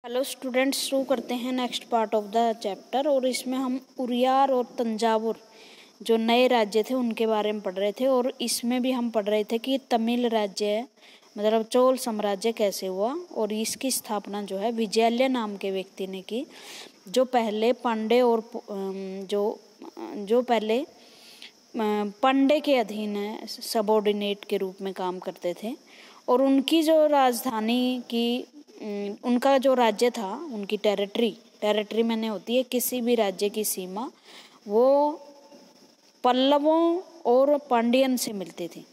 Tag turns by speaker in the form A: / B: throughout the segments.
A: Hello students, शुरू करते हैं next part of the chapter. और इसमें हम उरियार और तंजावुर जो नए राज्य थे उनके बारे में पढ़ रहे थे। और इसमें भी हम पढ़ रहे थे कि तमिल राज्य मतलब चोल साम्राज्य कैसे हुआ और इसकी स्थापना जो है विजयालय नाम के व्यक्ति ने की, जो पहले पांडे और जो पहले पांडे के अधीन है, सबऑर्डिनेट के रूप में काम करते थे। और उनकी जो राजधानी की उनका जो राज्य था, उनकी टेरिटरी मैंने होती है किसी भी राज्य की सीमा, वो पल्लवों और पांडियन से मिलती थी।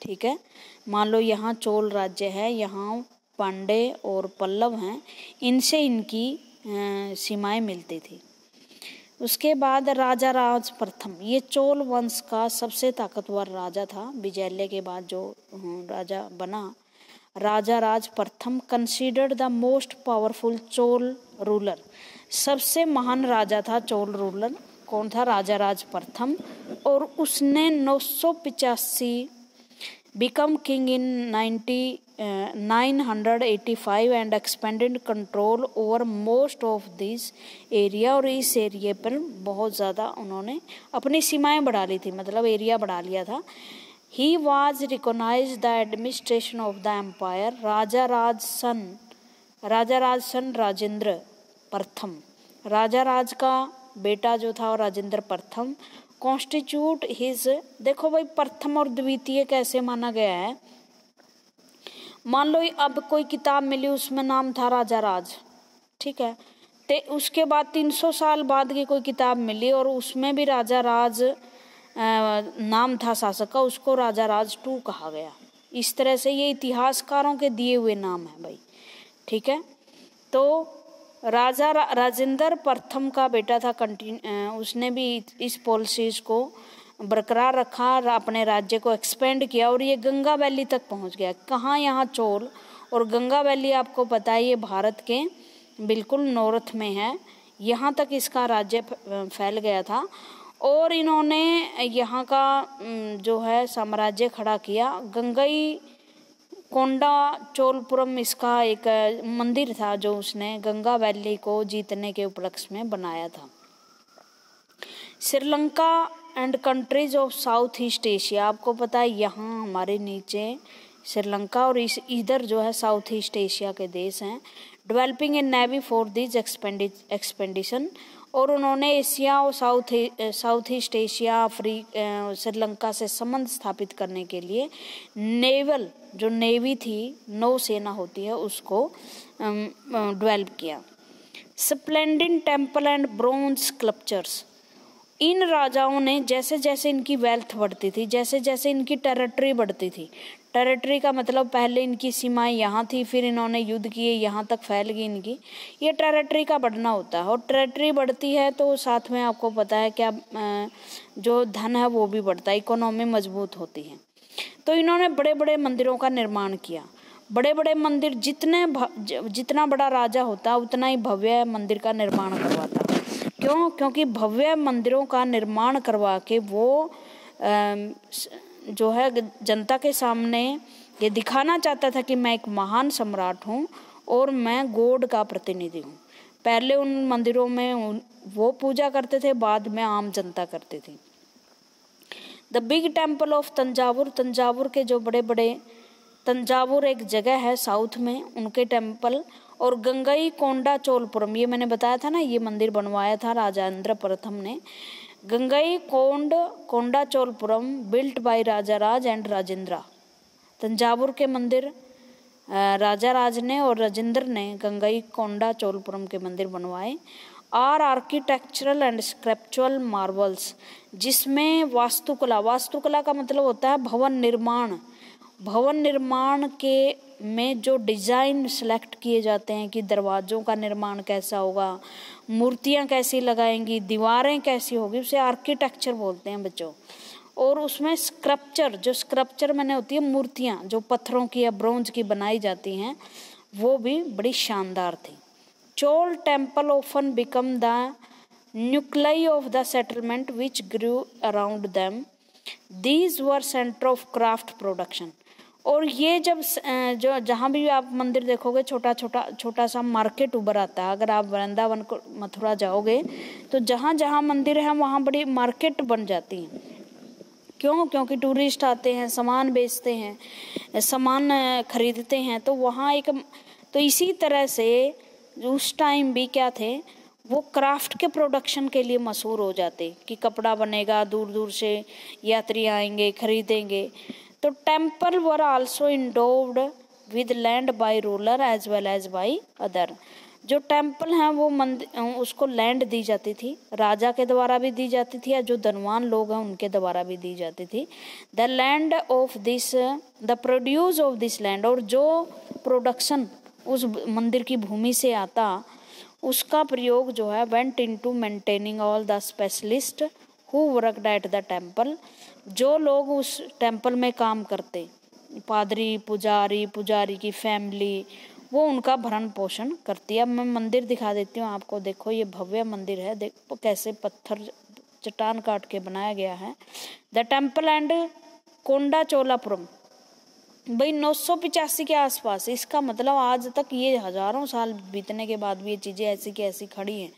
A: ठीक है, मान लो यहाँ चोल राज्य है, यहाँ पांडे और पल्लव हैं, इनसे इनकी सीमाएं मिलती थी। उसके बाद राजा राज प्रथम, ये चोल वंश का सबसे ताकतवर राजा था। विजयालय के बाद जो राजा बना, राजा राज प्रथम considered the most powerful Chola ruler, सबसे महान राजा था चोल रूलर। कौन था? राजा राज प्रथम। और उसने 985 become king in 985 and expanded control over most of this area. और इस एरिया पर बहुत ज़्यादा उन्होंने अपनी सीमाएं बढ़ा ली थी, मतलब एरिया बढ़ा लिया था। He was recognized the administration of the empire. राजा राज सन राजेंद्र प्रथम, राजा राज का बेटा जो था राजेंद्र प्रथम, कॉन्स्टिट्यूट हिज, देखो भाई प्रथम और द्वितीय कैसे माना गया है। मान लो अब कोई किताब मिली, उसमें नाम था राजा राज, ठीक है, ते उसके बाद 300 साल बाद की कोई किताब मिली और उसमें भी राजा राज नाम था शासक का, उसको राजा राज 2 कहा गया। इस तरह से ये इतिहासकारों के दिए हुए नाम है भाई। ठीक है, तो राजा राजेंद्र प्रथम का बेटा था, उसने भी इस पॉलिसीज को बरकरार रखा, अपने राज्य को एक्सपेंड किया और ये गंगा वैली तक पहुंच गया। कहाँ? यहाँ चोल। और गंगा वैली आपको पता है ये भारत के बिल्कुल नॉर्थ में है, यहाँ तक इसका राज्य फैल गया था। और इन्होंने यहाँ का जो है साम्राज्य खड़ा किया। गंगई कोंडा चोलपुरम इसका एक मंदिर था जो उसने गंगा वैली को जीतने के उपलक्ष्य में बनाया था। Sri Lanka and countries of south east Asia, आपको पता है यहाँ हमारे नीचे श्रीलंका और इधर जो है साउथ ईस्ट एशिया के देश हैं। Developing a navy for this expedition, और उन्होंने एशिया और साउथ ईस्ट एशिया श्रीलंका से संबंध स्थापित करने के लिए नेवल जो नेवी थी, नौसेना होती है, उसको डेवलप किया। Splendid temple and bronze sculptures, इन राजाओं ने जैसे जैसे इनकी वेल्थ बढ़ती थी, जैसे जैसे इनकी टेरिटरी बढ़ती थी, टेरिटरी का मतलब पहले इनकी सीमाएं यहाँ थी, फिर इन्होंने युद्ध किए, यहाँ तक फैल गई इनकी, ये टेरिटरी का बढ़ना होता है। और टेरिटरी बढ़ती है तो साथ में आपको पता है क्या, जो धन है वो भी बढ़ता है, इकोनॉमी मजबूत होती है। तो इन्होंने बड़े बड़े मंदिरों का निर्माण किया। बड़े बड़े मंदिर, जितना बड़ा राजा होता उतना ही भव्य मंदिर का निर्माण करवाता। क्यों? क्योंकि भव्य मंदिरों का निर्माण करवा के वो जो है जनता के सामने ये दिखाना चाहता था कि मैं एक महान सम्राट हूँ और मैं गॉड का प्रतिनिधि हूँ। पहले उन मंदिरों में वो पूजा करते थे, बाद में आम जनता करती थी। The big temple of Thanjavur, Thanjavur के जो बड़े बड़े, तंजावुर एक जगह है साउथ में, उनके टेम्पल। और गंगई कोंडा चोलपुरम, ये मैंने बताया था ना, ये मंदिर बनवाया था राजेंद्र प्रथम ने। Gangaikonda Cholapuram built by Raja Raja and Rajendra, Thanjavur के मंदिर राजा राज ने और राजेंद्र ने गंगई कोंडा चोलपुरम के मंदिर बनवाए। आर्किटेक्चरल एंड स्क्रप्चुरल मार्वल्स, जिसमें वास्तुकला का मतलब होता है भवन निर्माण के में जो डिज़ाइन सेलेक्ट किए जाते हैं कि दरवाज़ों का निर्माण कैसा होगा, मूर्तियाँ कैसी लगाएंगी, दीवारें कैसी होगी, उसे आर्किटेक्चर बोलते हैं बच्चों। और उसमें स्क्रप्चर मैंने होती है मूर्तियाँ जो पत्थरों की या ब्रोंज की बनाई जाती हैं, वो भी बड़ी शानदार थी। Chola temple often become the nuclei of the settlement which grew around them. These were centre of craft production, और ये जब जो जहाँ भी आप मंदिर देखोगे छोटा सा मार्केट उभर आता है। अगर आप वृंदावन को मथुरा जाओगे तो जहाँ जहाँ मंदिर है वहाँ बड़ी मार्केट बन जाती है। क्यों? क्योंकि टूरिस्ट आते हैं, सामान बेचते हैं, सामान खरीदते हैं, तो वहाँ एक तो इसी तरह से उस टाइम भी क्या थे, वो क्राफ्ट के प्रोडक्शन के लिए मशहूर हो जाते कि कपड़ा बनेगा, दूर दूर से यात्री आएंगे, खरीदेंगे। तो temple were also endowed with land by ruler as well as by other. जो टेम्पल हैं वो उसको लैंड दी जाती थी, राजा के द्वारा भी दी जाती थी, या जो धनवान लोग हैं उनके द्वारा भी दी जाती थी। The land of this, the produce of this land, और जो प्रोडक्शन उस मंदिर की भूमि से आता उसका प्रयोग जो है went into maintaining all the specialist who worked at the temple. जो लोग उस टेम्पल में काम करते, पादरी, पुजारी की फैमिली, वो उनका भरण पोषण करती है। अब मैं मंदिर दिखा देती हूँ आपको। देखो ये भव्य मंदिर है, देखो कैसे पत्थर चट्टान काट के बनाया गया है। द टेम्पल एंड कोंडाचोलापुरम, भाई 985 के आसपास। इसका मतलब आज तक ये हजारों साल बीतने के बाद भी ये चीजें ऐसी की ऐसी खड़ी हैं,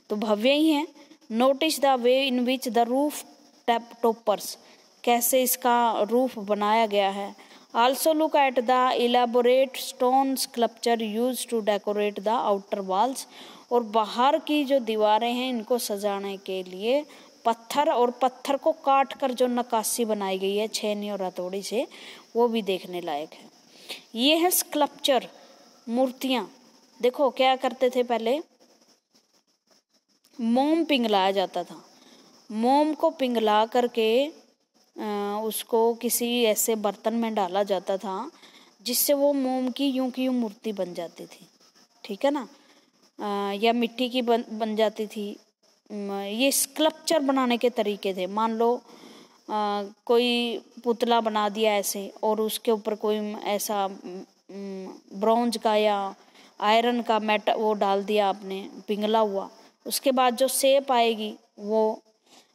A: तो भव्य ही है। Notice the way in which the roof toppers, कैसे इसका रूफ बनाया गया है। Also look at the elaborate stone sculpture used to decorate the outer walls, और बाहर की जो दीवारें हैं इनको सजाने के लिए पत्थर को काट कर जो नक्काशी बनाई गई है छेनी और हथौड़ी से, वो भी देखने लायक है। ये है स्कल्पचर, मूर्तियां। देखो क्या करते थे पहले, मोम पिघलाया जाता था, मोम को पिघला करके उसको किसी ऐसे बर्तन में डाला जाता था जिससे वो मोम की यूं की यूं मूर्ति बन जाती थी, ठीक है ना, या मिट्टी की बन जाती थी। ये स्कल्पचर बनाने के तरीके थे। मान लो कोई पुतला बना दिया ऐसे, और उसके ऊपर कोई ऐसा ब्रॉन्ज का या आयरन का वो डाल दिया आपने पिघला हुआ, उसके बाद जो शेप आएगी वो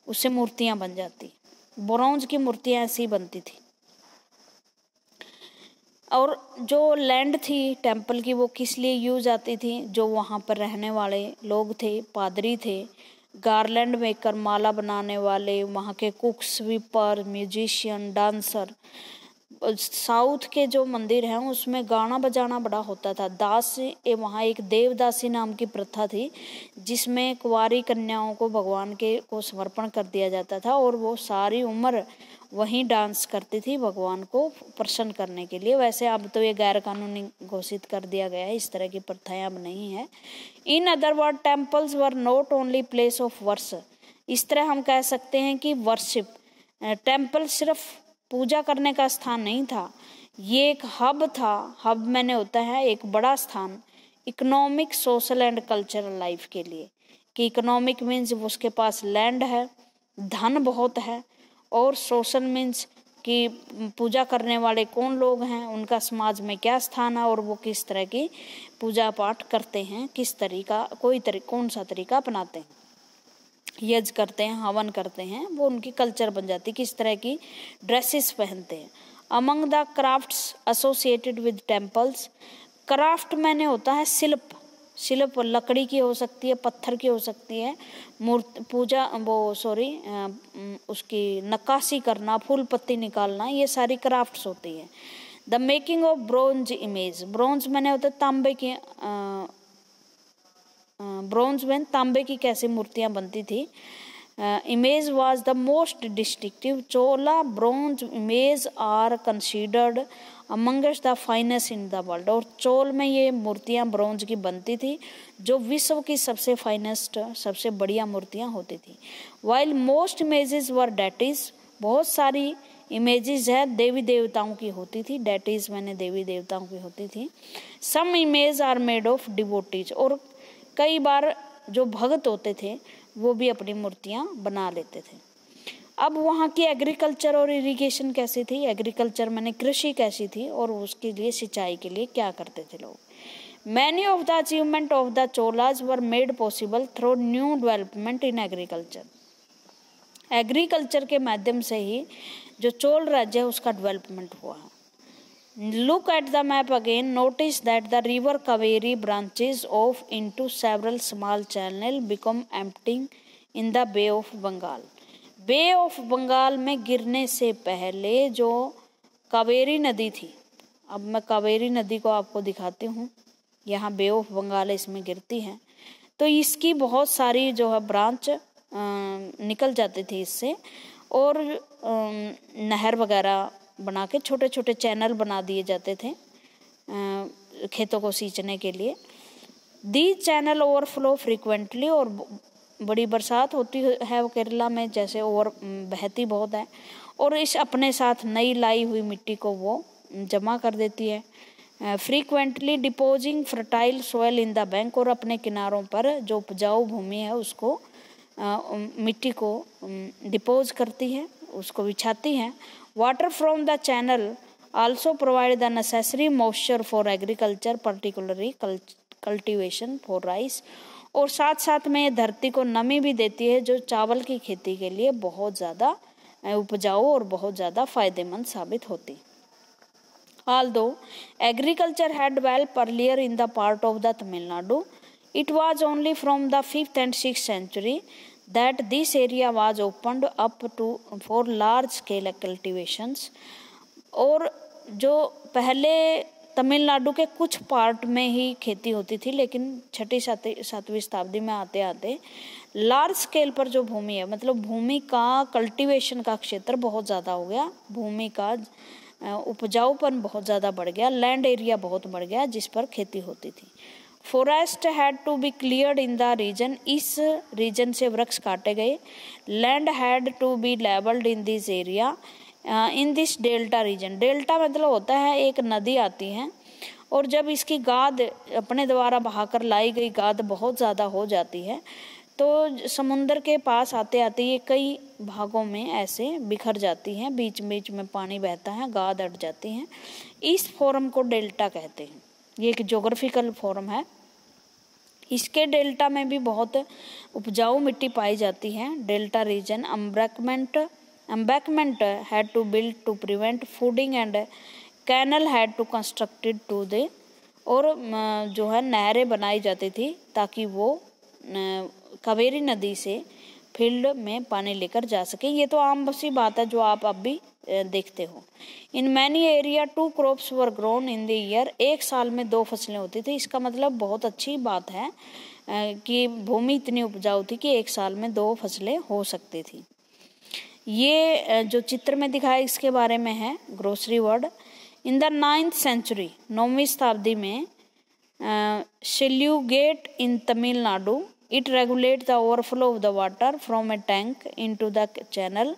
A: उससे मूर्तियां बन जाती। ब्रॉन्ज की मूर्तियां ऐसी बनती थी। और जो लैंड थी टेम्पल की वो किस लिए यूज आती थी, जो वहाँ पर रहने वाले लोग थे, पादरी थे, गार्लैंड मेकर, माला बनाने वाले, वहाँ के cook, sweeper, musician, dancer. South के जो मंदिर हैं उसमें गाना बजाना बड़ा होता था। वहाँ एक देवदासी नाम की प्रथा थी जिसमें कुंवारी कन्याओं को भगवान को समर्पण कर दिया जाता था, और वो सारी उम्र वहीं डांस करती थी भगवान को प्रसन्न करने के लिए। वैसे अब तो ये गैर कानूनी घोषित कर दिया गया है, इस तरह की प्रथाएं अब नहीं है। In other word temples were not only place of worship. इस तरह हम कह सकते हैं कि वर्शिप, टेम्पल सिर्फ पूजा करने का स्थान नहीं था, ये एक हब था। हब मैंने होता है एक बड़ा स्थान economic, social and cultural life के लिए। कि इकोनॉमिक मीन्स उसके पास लैंड है, धन बहुत है, और सोशल मीन्स कि पूजा करने वाले कौन लोग हैं, उनका समाज में क्या स्थान है, और वो किस तरह की पूजा पाठ करते हैं, किस तरीका कौन सा तरीका अपनाते हैं, यज्ञ करते हैं, हवन करते हैं, वो उनकी कल्चर बन जाती, किस तरह की ड्रेसेस पहनते हैं। Among the crafts associated with temples, craft मैंने होता है शिल्प लकड़ी की हो सकती है, पत्थर की हो सकती है, उसकी नक्काशी करना, फूल पत्ती निकालना, ये सारी क्राफ्ट्स होती है। The making of bronze image, bronze मैंने होता है तांबे की, ब्रोंज में तांबे की कैसी मूर्तियां बनती थी। Image was the most distinctive, Chola bronze image are considered amongst the finest in the world, और चोल में ये मूर्तियां ब्रोंज की बनती थी जो विश्व की सबसे फाइनेस्ट, सबसे बढ़िया मूर्तियां होती थी। While most images were deities, बहुत सारी इमेजेस है देवी देवताओं की होती थी, डेटीज मैंने देवी देवताओं की होती थी। Some image are made of devotees, और कई बार जो भक्त होते थे वो भी अपनी मूर्तियां बना लेते थे। अब वहाँ की एग्रीकल्चर और इरिगेशन कैसी थी, एग्रीकल्चर मैंने कृषि कैसी थी, और उसके लिए सिंचाई के लिए क्या करते थे लोग। Many of the achievement of the Cholas were made possible through new development in agriculture, agriculture के माध्यम से ही जो चोल राज्य है उसका डेवलपमेंट हुआ है। Look at the map again. Notice that the river Kaveri branches off into several small channels, become emptying in the Bay of Bengal. Bay of Bengal में गिरने से पहले जो कावेरी नदी थी, अब मैं कावेरी नदी को आपको दिखाती हूँ, यहाँ बे ऑफ बंगाल इसमें गिरती है, तो इसकी बहुत सारी जो है ब्रांच निकल जाती थी इससे, और नहर वगैरह बना के छोटे छोटे चैनल बना दिए जाते थे खेतों को सींचने के लिए। दी चैनल ओवरफ्लो फ्रीक्वेंटली, और बड़ी बरसात होती है वो केरला में, जैसे ओवर बहती बहुत है, और इस अपने साथ नई लाई हुई मिट्टी को वो जमा कर देती है। Frequently depositing fertile soil in the bank, और अपने किनारों पर जो उपजाऊ भूमि है उसको मिट्टी को डिपोज करती है, उसको बिछाती है। Water from the channel also provide the necessary moisture for agriculture, particularly cultivation for rice, और साथ साथ में ये धरती को नमी भी देती है जो चावल की खेती के लिए बहुत ज़्यादा उपजाऊ और बहुत ज़्यादा फायदेमंद साबित होती। Although agriculture had developed earlier in the part of the Tamil Nadu, it was only from the 5th and 6th century that this area was opened up for large scale cultivations। और जो पहले तमिलनाडु के कुछ part में ही खेती होती थी, लेकिन 6वीं शताब्दी में आते आते लार्ज स्केल पर जो भूमि है, मतलब भूमि का कल्टीवेशन का क्षेत्र बहुत ज़्यादा हो गया, भूमि का उपजाऊपन बहुत ज़्यादा बढ़ गया, लैंड एरिया बहुत बढ़ गया जिस पर खेती होती थी। Forest had to be cleared in the region, इस रीजन से वृक्ष काटे गए। Land had to be levelled in this area in this delta region. Delta मतलब होता है एक नदी आती है और जब इसकी गाद अपने द्वारा बहाकर लाई गई गाद बहुत ज़्यादा हो जाती है तो समुंदर के पास आते आते ये कई भागों में ऐसे बिखर जाती हैं, बीच बीच में पानी बहता है, गाद अट जाती हैं। इस फॉर्म को डेल्टा कहते हैं। ये एक ज्योग्राफिकल फॉर्म है। इसके डेल्टा में भी बहुत उपजाऊ मिट्टी पाई जाती है। Delta region embankment had to build to prevent flooding and canal had to constructed to they, और जो है नहरें बनाई जाती थी ताकि वो कावेरी नदी से फील्ड में पानी लेकर जा सके। ये तो आम सी बात है जो आप अब भी देखते हो। In many area 2 crops were grown in the year, एक साल में 2 फसलें होती थी। इसका मतलब बहुत अच्छी बात है कि भूमि इतनी उपजाऊ थी कि एक साल में 2 फसलें हो सकती थी। ये जो चित्र में दिखाया इसके बारे में है glossary word. In the 9th century, 9वीं शताब्दी में सेल्यूगेट इन Tamil Nadu, it regulates the overflow of the water from a tank into the channel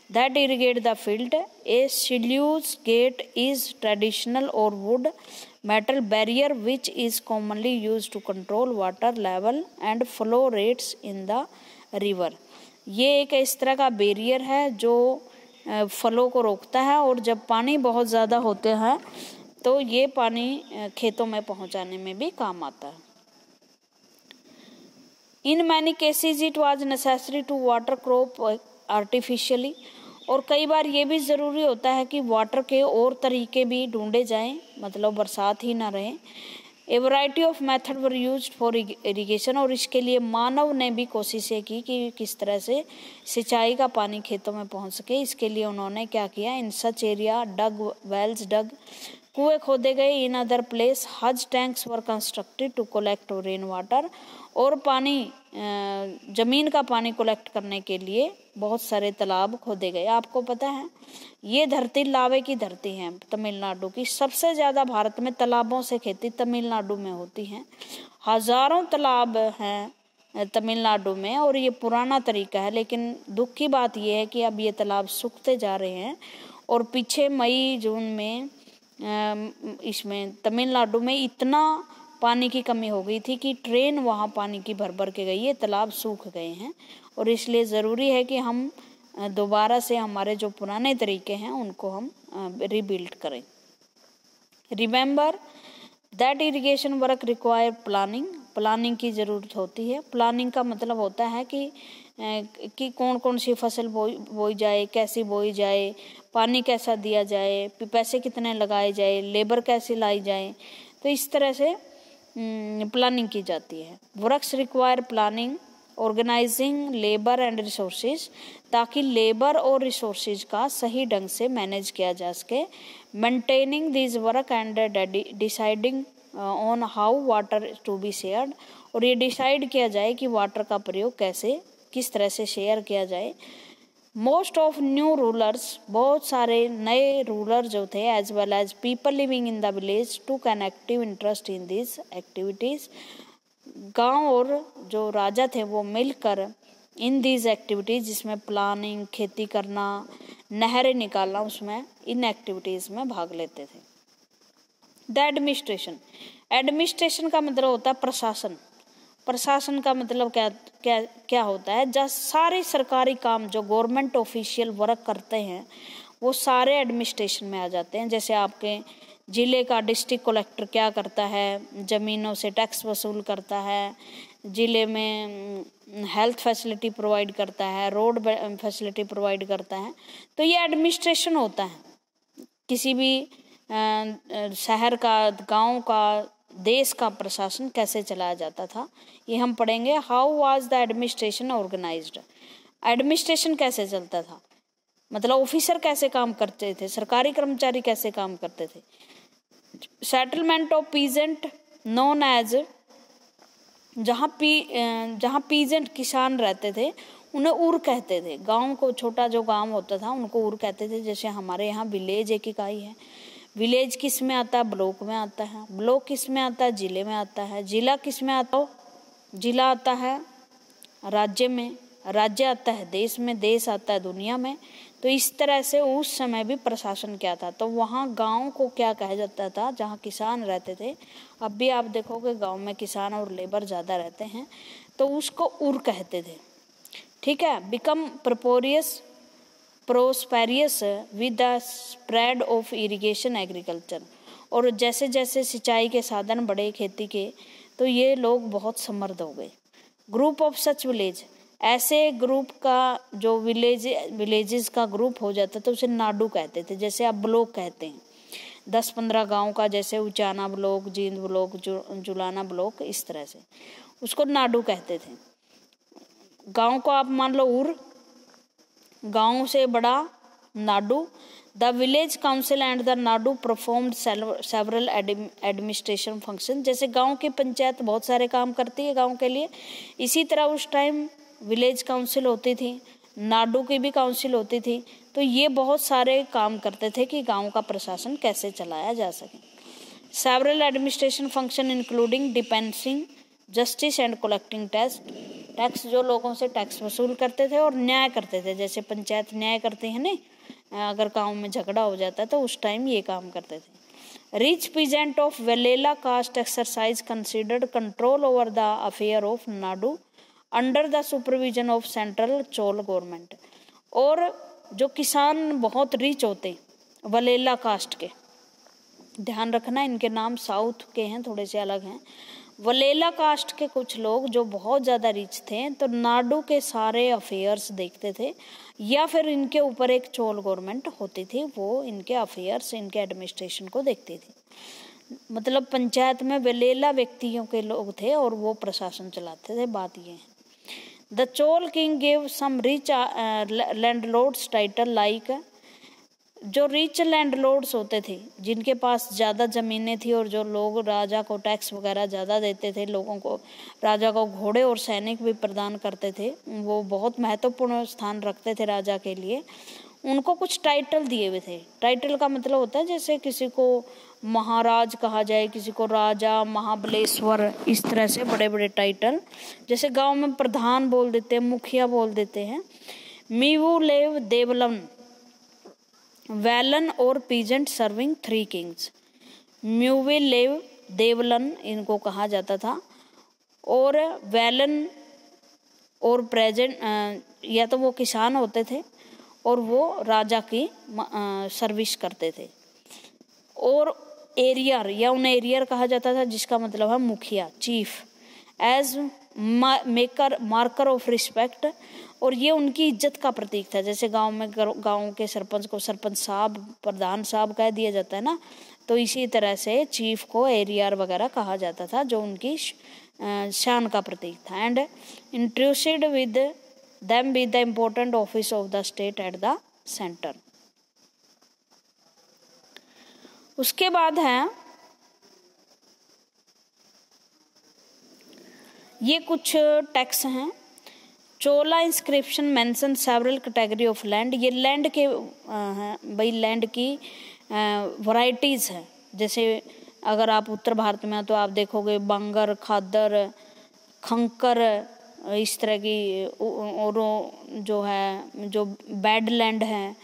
A: that irrigate the field. A sluice gate is traditional or wood metal barrier which is commonly used to control water level and flow rates in the river. ये एक इस तरह का barrier है जो flow को रोकता है, और जब पानी बहुत ज़्यादा होते हैं तो ये पानी खेतों में पहुंचाने में भी काम आता है। In many cases it was necessary to water crop artificially, और कई बार ये भी ज़रूरी होता है कि वाटर के और तरीके भी ढूंढे जाएं, मतलब बरसात ही ना रहे। ए variety of method were used for irrigation, और इसके लिए मानव ने भी कोशिशें की कि किस तरह से सिंचाई का पानी खेतों में पहुंच सके। इसके लिए उन्होंने क्या किया, इन सच एरिया वेल्स डग, कुएं खोदे गए। In other places huge tanks were constructed to collect rain water, और पानी ज़मीन का पानी कलेक्ट करने के लिए बहुत सारे तालाब खोदे गए। आपको पता है ये धरती लावे की धरती है तमिलनाडु की, सबसे ज़्यादा भारत में तालाबों से खेती तमिलनाडु में होती है। हज़ारों तालाब हैं तमिलनाडु में, और ये पुराना तरीका है, लेकिन दुख की बात ये है कि अब ये तालाब सूखते जा रहे हैं। और पीछे मई जून में इसमें तमिलनाडु में इतना पानी की कमी हो गई थी कि ट्रेन वहाँ पानी की भर भर के गई है, तालाब सूख गए हैं। और इसलिए ज़रूरी है कि हम दोबारा से हमारे जो पुराने तरीके हैं उनको हम रिबिल्ड करें। Remember that irrigation work require planning, planning की ज़रूरत होती है। प्लानिंग का मतलब होता है कि कि कौन कौन सी फसल बोई जाए, कैसी बोई जाए, पानी कैसा दिया जाए, पैसे कितने लगाए जाए, लेबर कैसे लाई जाए। तो इस तरह से प्लानिंग की जाती है। Works require planning, organising labour and resources, ताकि लेबर और रिसोर्सेज का सही ढंग से मैनेज किया जा सके। Maintaining this work and deciding on how water to be shared, और ये डिसाइड किया जाए कि वाटर का प्रयोग कैसे किस तरह से शेयर किया जाए। मोस्ट ऑफ न्यू रूलर्स, बहुत सारे नए रूलर जो थे, as well as people living in the village took an active interest in this activities, गांव और जो राजा थे वो मिलकर इन दीज एक्टिविटीज़, जिसमें प्लानिंग, खेती करना, नहरें निकालना, उसमें इन एक्टिविटीज़ में भाग लेते थे। द एडमिनिस्ट्रेशन, एडमिनिस्ट्रेशन का मतलब होता है प्रशासन। प्रशासन का मतलब क्या होता है, जब सारे सरकारी काम जो गवर्नमेंट ऑफिशियल वर्क करते हैं वो सारे एडमिनिस्ट्रेशन में आ जाते हैं। जैसे आपके ज़िले का डिस्ट्रिक्ट कलेक्टर क्या करता है, ज़मीनों से टैक्स वसूल करता है, ज़िले में हेल्थ फैसिलिटी प्रोवाइड करता है, रोड फैसिलिटी प्रोवाइड करता है। तो ये एडमिनिस्ट्रेशन होता है। किसी भी शहर का, गांव का, देश का प्रशासन कैसे चलाया जाता था, ये हम पढ़ेंगे। How was the administration organised, administration कैसे चलता था, मतलब ऑफिसर कैसे काम करते थे, सरकारी कर्मचारी कैसे काम करते थे। Settlement of peasant known as, जहाँ पीजेंट किसान रहते थे उन्हें उर कहते थे। गांव को, छोटा जो गांव होता था उनको उर कहते थे। जैसे हमारे यहाँ विलेज एक इकाई है। विलेज किस में आता है, ब्लॉक में आता है। ब्लॉक किस में आता है, जिले में आता है। जिला किस में आता है, जिला आता है राज्य में। राज्य आता है देश में। देश आता है दुनिया में। तो इस तरह से उस समय भी प्रशासन क्या था, तो वहाँ गांव को क्या कहा जाता था, जहाँ किसान रहते थे। अब भी आप देखोगे गांव में किसान और लेबर ज़्यादा रहते हैं, तो उसको उर कहते थे। ठीक है। Become prosperous with the spread of irrigation agriculture, और जैसे जैसे सिंचाई के साधन बढ़े खेती के, तो ये लोग बहुत समृद्ध हो गए। ग्रुप ऑफ सच विलेज, ऐसे ग्रुप का जो विलेजेस का ग्रुप हो जाता तो उसे नाडू कहते थे। जैसे आप ब्लॉक कहते हैं 10-15 गांव का, जैसे Uchana block, Jind block, Julana block, इस तरह से उसको नाडू कहते थे। गांव को आप मान लो उर, गांव से बड़ा Nadu. The village council and the Nadu performed several administration function, जैसे गांव की पंचायत बहुत सारे काम करती है गांव के लिए, इसी तरह उस टाइम विलेज काउंसिल होती थी, नाडू की भी काउंसिल होती थी। तो ये बहुत सारे काम करते थे कि गांव का प्रशासन कैसे चलाया जा सके। Several administration function including dispensing justice and collecting tax, जो लोगों से टैक्स वसूल करते थे और न्याय करते थे। जैसे पंचायत न्याय करती है नहीं, अगर गांव में झगड़ा हो जाता है तो उस टाइम ये काम करते थे। Rich peasant of Vellala caste exercise considered control over the affair of nadu under the supervision of central Chola government, और जो किसान बहुत रिच होते वलेला कास्ट के, ध्यान रखना इनके नाम साउथ के हैं, थोड़े से अलग हैं। वलेला कास्ट के कुछ लोग जो बहुत ज़्यादा रिच थे, तो नाडू के सारे अफेयर्स देखते थे, या फिर इनके ऊपर एक चोल गवर्नमेंट होती थी, वो इनके अफेयर्स, इनके एडमिनिस्ट्रेशन को देखती थी। मतलब पंचायत में वलेला व्यक्तियों के लोग थे और वो प्रशासन चलाते थे। बात ये है। The Chola king gave some rich landlords title like, जो रिच लैंडलॉर्ड्स होते थे जिनके पास ज़्यादा ज़मीनें थी और जो लोग राजा को टैक्स वगैरह ज़्यादा देते थे, लोगों को, राजा को घोड़े और सैनिक भी प्रदान करते थे, वो बहुत महत्वपूर्ण स्थान रखते थे राजा के लिए, उनको कुछ टाइटल दिए हुए थे। टाइटल का मतलब होता है जैसे किसी को महाराज कहा जाए, किसी को राजा, महाबलेश्वर, इस तरह से बड़े बड़े टाइटल। जैसे गांव में प्रधान बोल देते हैं, मुखिया बोल देते हैं। मीवू लेव देवलन वैलन और पीजेंट सर्विंग 3 किंग्स, म्यूवे लेव देवलन इनको कहा जाता था, और वैलन और प्रेजेंट, या तो वो किसान होते थे और वो राजा की सर्विस करते थे। और एरियर, या उन्हें एरियर कहा जाता था, जिसका मतलब है मुखिया, chief. As marker of respect, और ये उनकी इज्जत का प्रतीक था। जैसे गांव के सरपंच को सरपंच साहब, प्रधान साहब कह दिया जाता है ना, तो इसी तरह से चीफ को एरियर वगैरह कहा जाता था, जो उनकी शान का प्रतीक था। And entrusted with them with the important office of the state at the centre. उसके बाद है ये कुछ टैक्स हैं। Chola inscription mention several category of land. ये लैंड के भाई लैंड की वैरायटीज़ हैं। जैसे अगर आप उत्तर भारत में हैं तो आप देखोगे बंगर, खादर, खंकर, इस तरह की, और जो है जो बैड लैंड है,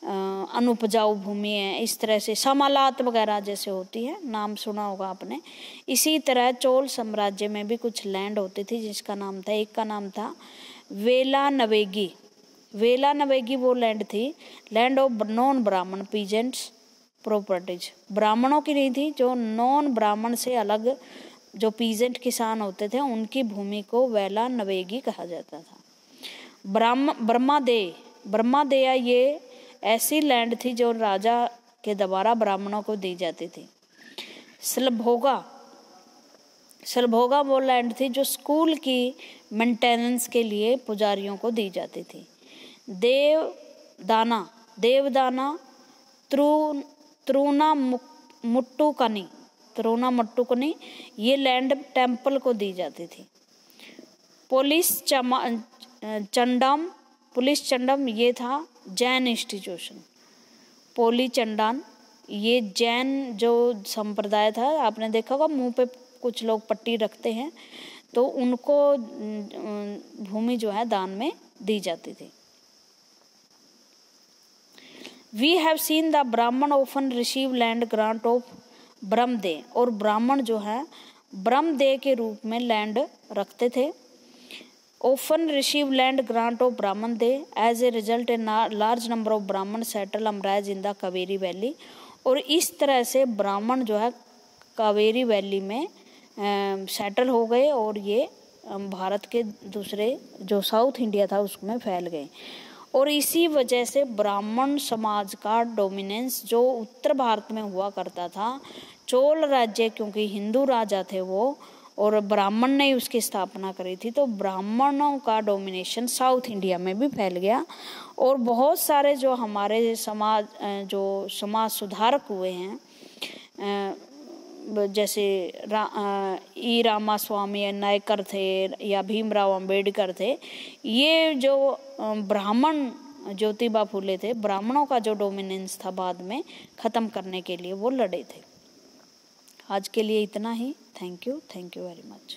A: अनुपजाऊ भूमि है, इस तरह से समालात वगैरह जैसे होती है, नाम सुना होगा आपने। इसी तरह चोल साम्राज्य में भी कुछ लैंड होती थी जिसका नाम था, एक का नाम था वेला नवेगी। वेला नवेगी वो लैंड थी, लैंड ऑफ नॉन ब्राह्मण पीजेंट्स प्रॉपर्टीज। ब्राह्मणों की नहीं थी, जो नॉन ब्राह्मण से अलग जो पीजेंट किसान होते थे उनकी भूमि को वेला नवेगी कहा जाता था। ब्रह्मादेया ये ऐसी लैंड थी जो राजा के द्वारा ब्राह्मणों को दी जाती थी। सलभोगा वो लैंड थी जो स्कूल की मेंटेनेंस के लिए पुजारियों को दी जाती थी। देवदाना त्रुना मुट्टुकनी ये लैंड टेम्पल को दी जाती थी। पुलिस चंडम ये था जैन इंस्टीट्यूशन। पोली चंडान ये जैन जो संप्रदाय था, आपने देखा होगा मुंह पे कुछ लोग पट्टी रखते हैं, तो उनको भूमि जो है दान में दी जाती थी। वी हैव सीन द ब्राह्मण often receive land grant of Brahmadev, और ब्राह्मण जो है ब्रह्मदेव के रूप में लैंड रखते थे। often receive land grant of Brahman Day. As a result, a large number of Brahman settle अमराज in the Kaveri valley, और इस तरह से ब्राह्मण जो है कावेरी वैली में सेटल हो गए और ये भारत के दूसरे जो साउथ इंडिया था उसमें फैल गए। और इसी वजह से ब्राह्मण समाज का डोमिनेंस जो उत्तर भारत में हुआ करता था, चोल राज्य क्योंकि हिंदू राजा थे वो और ब्राह्मण ने उसकी स्थापना करी थी, तो ब्राह्मणों का डोमिनेशन साउथ इंडिया में भी फैल गया। और बहुत सारे जो हमारे समाज सुधारक हुए हैं, जैसे ई रामास्वामी नायकर थे या भीमराव अंबेडकर थे, ये जो ब्राह्मण ज्योतिबा फुले थे, ब्राह्मणों का जो डोमिनेंस था बाद में ख़त्म करने के लिए वो लड़े थे। आज के लिए इतना ही। Thank you very much.